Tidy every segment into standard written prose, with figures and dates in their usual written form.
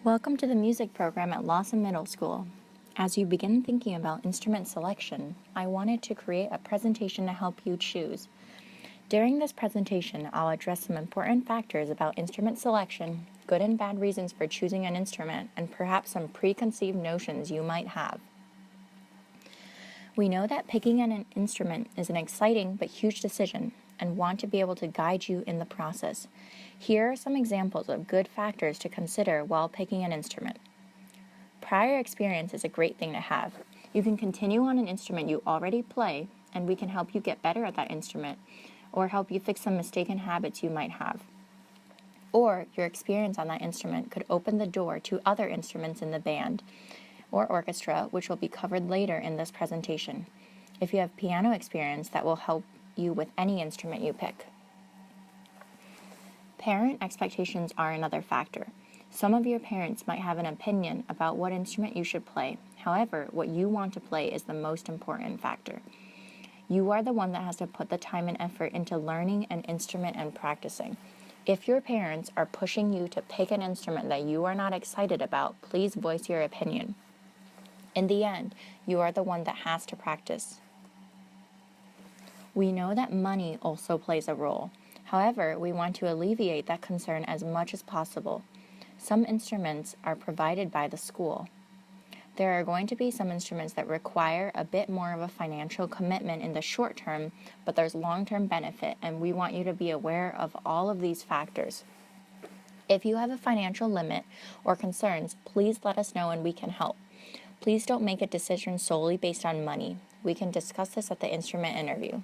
Welcome to the music program at Lawson Middle School. As you begin thinking about instrument selection, I wanted to create a presentation to help you choose. During this presentation, I'll address some important factors about instrument selection, good and bad reasons for choosing an instrument, and perhaps some preconceived notions you might have. We know that picking an instrument is an exciting but huge decision and want to be able to guide you in the process. Here are some examples of good factors to consider while picking an instrument. Prior experience is a great thing to have. You can continue on an instrument you already play, and we can help you get better at that instrument or help you fix some mistaken habits you might have. Or your experience on that instrument could open the door to other instruments in the band or orchestra, which will be covered later in this presentation. If you have piano experience, that will help you with any instrument you pick. Parent expectations are another factor. Some of your parents might have an opinion about what instrument you should play. However, what you want to play is the most important factor. You are the one that has to put the time and effort into learning an instrument and practicing. If your parents are pushing you to pick an instrument that you are not excited about, please voice your opinion. In the end, you are the one that has to practice. We know that money also plays a role. However, we want to alleviate that concern as much as possible. Some instruments are provided by the school. There are going to be some instruments that require a bit more of a financial commitment in the short term, but there's long-term benefit, and we want you to be aware of all of these factors. If you have a financial limit or concerns, please let us know and we can help. Please don't make a decision solely based on money. We can discuss this at the instrument interview.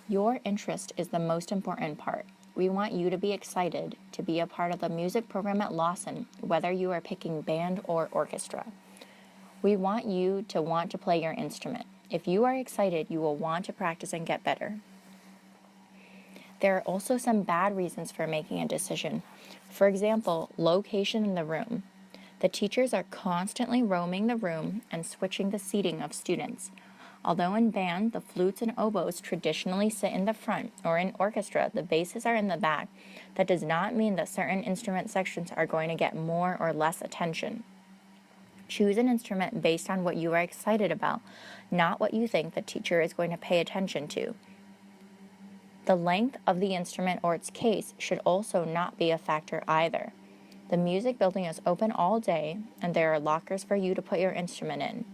Your interest is the most important part. We want you to be excited to be a part of the music program at Lawson, whether you are picking band or orchestra. We want you to want to play your instrument. If you are excited, you will want to practice and get better. There are also some bad reasons for making a decision. For example, location in the room. The teachers are constantly roaming the room and switching the seating of students. Although in band, the flutes and oboes traditionally sit in the front, or in orchestra, the basses are in the back, that does not mean that certain instrument sections are going to get more or less attention. Choose an instrument based on what you are excited about, not what you think the teacher is going to pay attention to. The length of the instrument or its case should also not be a factor either. The music building is open all day, and there are lockers for you to put your instrument in.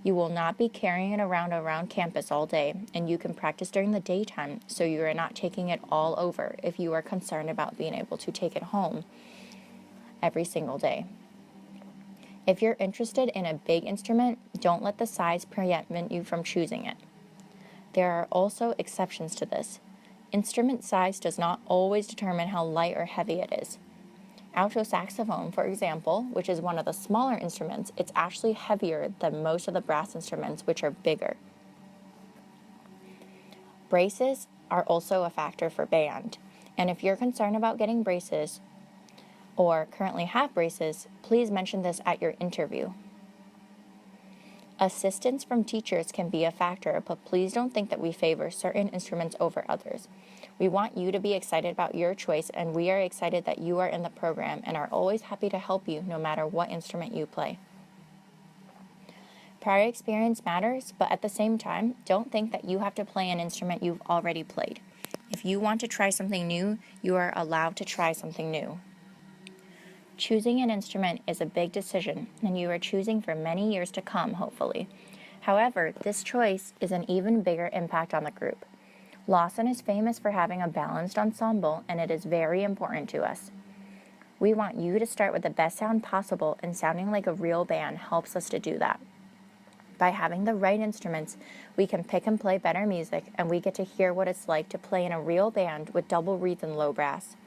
You will not be carrying it around campus all day, and you can practice during the daytime, so you are not taking it all over if you are concerned about being able to take it home every single day. If you're interested in a big instrument, don't let the size prevent you from choosing it. There are also exceptions to this. Instrument size does not always determine how light or heavy it is. Alto saxophone, for example, which is one of the smaller instruments, it's actually heavier than most of the brass instruments, which are bigger. Braces are also a factor for band, and if you're concerned about getting braces or currently have braces, please mention this at your interview. Assistance from teachers can be a factor, but please don't think that we favor certain instruments over others. We want you to be excited about your choice, and we are excited that you are in the program and are always happy to help you no matter what instrument you play. Prior experience matters, but at the same time, don't think that you have to play an instrument you've already played. If you want to try something new, you are allowed to try something new. Choosing an instrument is a big decision, and you are choosing for many years to come, hopefully. However, this choice is an even bigger impact on the group. Lawson is famous for having a balanced ensemble, and it is very important to us. We want you to start with the best sound possible, and sounding like a real band helps us to do that. By having the right instruments, we can pick and play better music, and we get to hear what it's like to play in a real band with double reeds and low brass.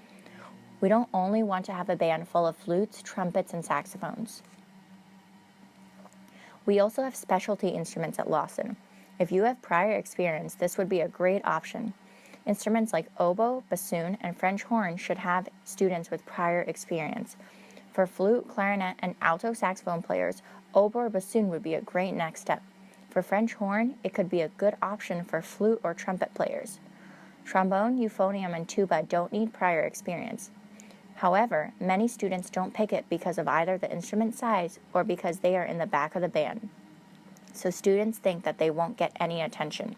We don't only want to have a band full of flutes, trumpets, and saxophones. We also have specialty instruments at Lawson. If you have prior experience, this would be a great option. Instruments like oboe, bassoon, and French horn should have students with prior experience. For flute, clarinet, and alto saxophone players, oboe or bassoon would be a great next step. For French horn, it could be a good option for flute or trumpet players. Trombone, euphonium, and tuba don't need prior experience. However, many students don't pick it because of either the instrument size or because they are in the back of the band. So students think that they won't get any attention.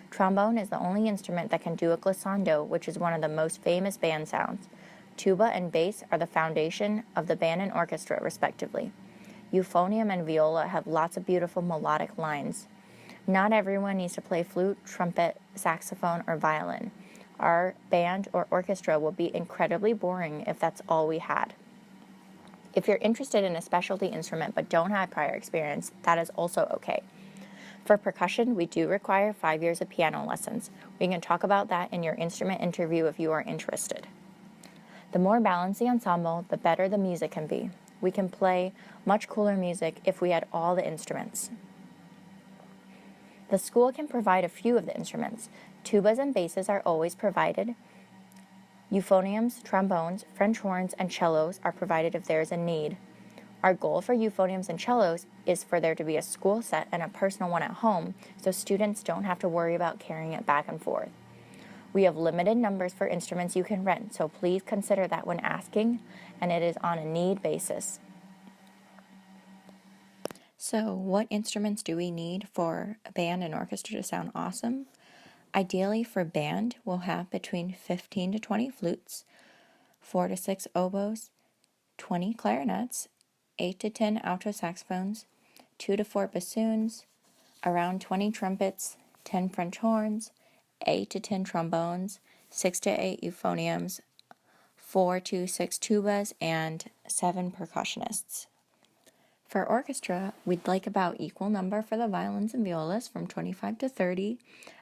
Trombone is the only instrument that can do a glissando, which is one of the most famous band sounds. Tuba and bass are the foundation of the band and orchestra, respectively. Euphonium and viola have lots of beautiful melodic lines. Not everyone needs to play flute, trumpet, saxophone, or violin. Our band or orchestra will be incredibly boring if that's all we had. If you're interested in a specialty instrument but don't have prior experience, that is also okay. For percussion, we do require 5 years of piano lessons. We can talk about that in your instrument interview if you are interested. The more balanced the ensemble, the better the music can be. We can play much cooler music if we had all the instruments. The school can provide a few of the instruments. Tubas and basses are always provided. Euphoniums, trombones, French horns, and cellos are provided if there is a need. Our goal for euphoniums and cellos is for there to be a school set and a personal one at home, so students don't have to worry about carrying it back and forth. We have limited numbers for instruments you can rent, so please consider that when asking, and it is on a need basis. So, what instruments do we need for a band and orchestra to sound awesome? Ideally, for band, we'll have between 15 to 20 flutes, 4 to 6 oboes, 20 clarinets, 8 to 10 alto saxophones, 2 to 4 bassoons, around 20 trumpets, 10 French horns, 8 to 10 trombones, 6 to 8 euphoniums, 4 to 6 tubas, and 7 percussionists. For orchestra, we'd like about equal number for the violins and violas, from 25 to 30,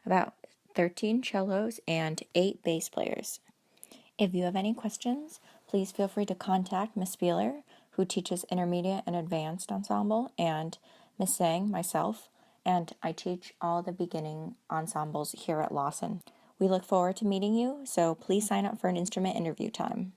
about 13 cellos, and 8 bass players. If you have any questions, please feel free to contact Miss Spieler, who teaches intermediate and advanced ensemble, and Miss Sang, myself, and I teach all the beginning ensembles here at Lawson. We look forward to meeting you, so please sign up for an instrument interview time.